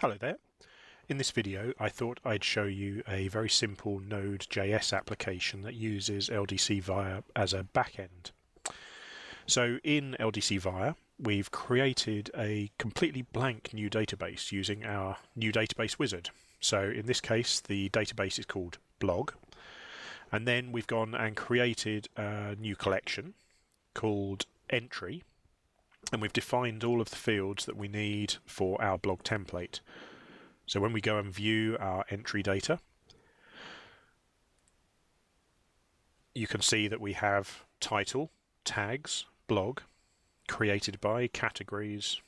Hello there. In this video I thought I'd show you a very simple node.js application that uses LDC Via as a backend. So in LDC Via we've created a completely blank new database using our new database wizard. So in this case the database is called blog, and then we've gone and created a new collection called entry, and we've defined all of the fields that we need for our blog template. So when we go and view our entry data, you can see that we have title, tags, blog, created by, categories,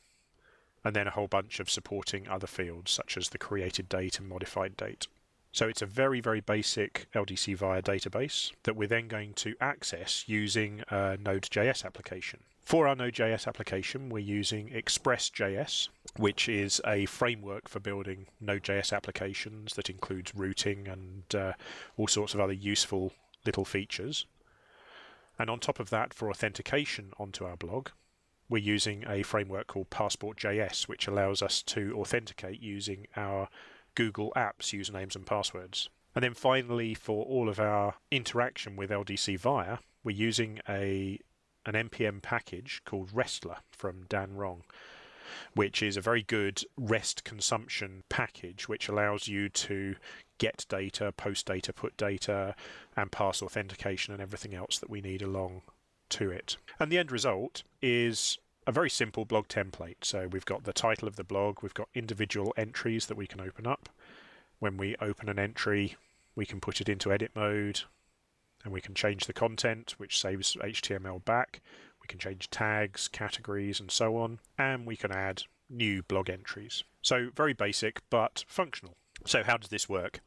and then a whole bunch of supporting other fields such as the created date and modified date. So it's a very, very basic LDC Via database that we're then going to access using a node.js application. For our node.js application, we're using Express.js, which is a framework for building node.js applications that includes routing and all sorts of other useful little features. And on top of that, for authentication onto our blog, we're using a framework called Passport.js, which allows us to authenticate using our Google Apps usernames and passwords. And then finally, for all of our interaction with LDC Via, we're using an npm package called Restler from Dan Wrong, which is a very good REST consumption package which allows you to get data, post data, put data, and pass authentication and everything else that we need along to it. And the end result is a very simple blog template. So we've got the title of the blog, we've got individual entries that we can open up. When we open an entry, we can put it into edit mode, and we can change the content, which saves HTML back. We can change tags, categories, and so on, and we can add new blog entries. So very basic, but functional. So how does this work?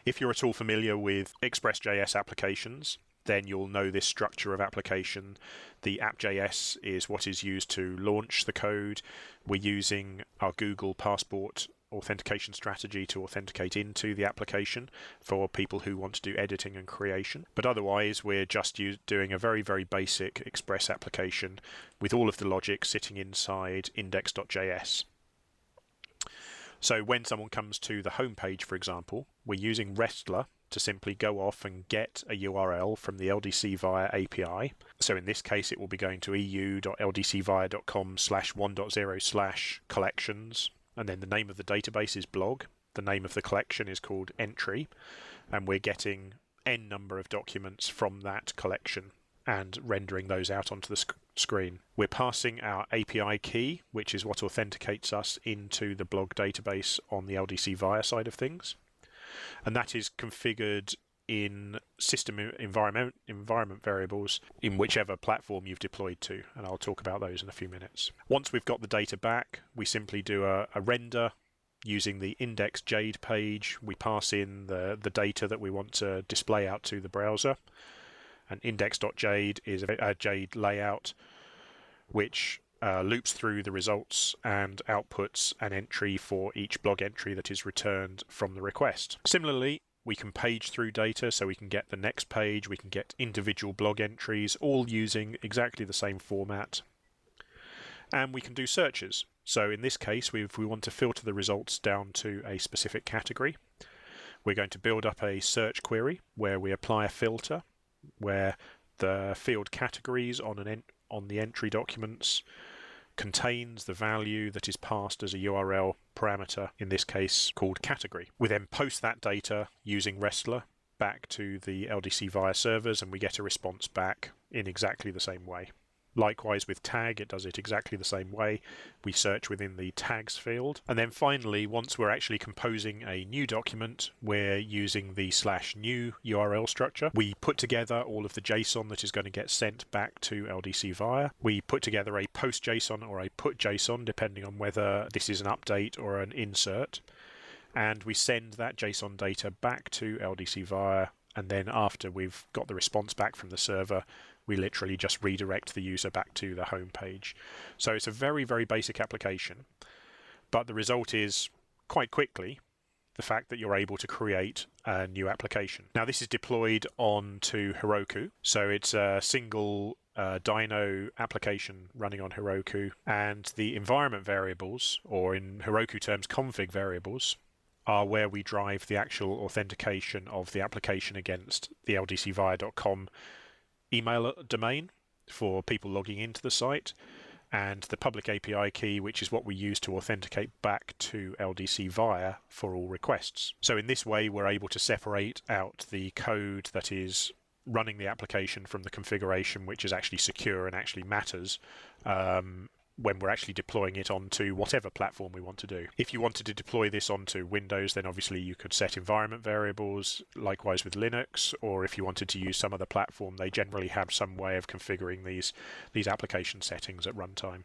If you're at all familiar with Express.js applications, then you'll know this structure of application. The app.js is what is used to launch the code. We're using our Google Passport authentication strategy to authenticate into the application for people who want to do editing and creation. But otherwise, we're just doing a very, very basic Express application with all of the logic sitting inside index.js. So when someone comes to the home page, for example, we're using Restler to simply go off and get a URL from the LDC Via API. So in this case, it will be going to eu.ldcvia.com/1.0/collections, and then the name of the database is blog. The name of the collection is called entry, and we're getting n number of documents from that collection and rendering those out onto the screen. We're passing our API key, which is what authenticates us into the blog database on the LDC Via side of things. And that is configured in system environment variables in whichever platform you've deployed to, and I'll talk about those in a few minutes. Once we've got the data back, we simply do a render using the index.js page. We pass in the data that we want to display out to the browser, and index.js is a Jade layout which loops through the results and outputs an entry for each blog entry that is returned from the request. Similarly, we can page through data, so we can get the next page, we can get individual blog entries, all using exactly the same format. And we can do searches. So in this case, if we want to filter the results down to a specific category, we're going to build up a search query where we apply a filter, where the field categories on the entry documents contains the value that is passed as a URL parameter, in this case called category. We then post that data using Restler back to the LDC Via servers, and we get a response back in exactly the same way. Likewise with tag, it does it exactly the same way. We search within the tags field. And then finally, once we're actually composing a new document, we're using the /new URL structure. We put together all of the JSON that is going to get sent back to LDC Via. We put together a post JSON or a put JSON, depending on whether this is an update or an insert. And we send that JSON data back to LDC Via. And then after we've got the response back from the server, we literally just redirect the user back to the home page. So it's a very, very basic application, but the result is quite quickly the fact that you're able to create a new application. Now this is deployed onto Heroku, so it's a single dyno application running on Heroku, and the environment variables, or in Heroku terms, config variables, are where we drive the actual authentication of the application against the LDCVia.com email domain for people logging into the site, and the public API key, which is what we use to authenticate back to LDC Via for all requests. So in this way, we're able to separate out the code that is running the application from the configuration, which is actually secure and actually matters when we're actually deploying it onto whatever platform we want to do. If you wanted to deploy this onto Windows, then obviously you could set environment variables, likewise with Linux, or if you wanted to use some other platform, they generally have some way of configuring these application settings at runtime.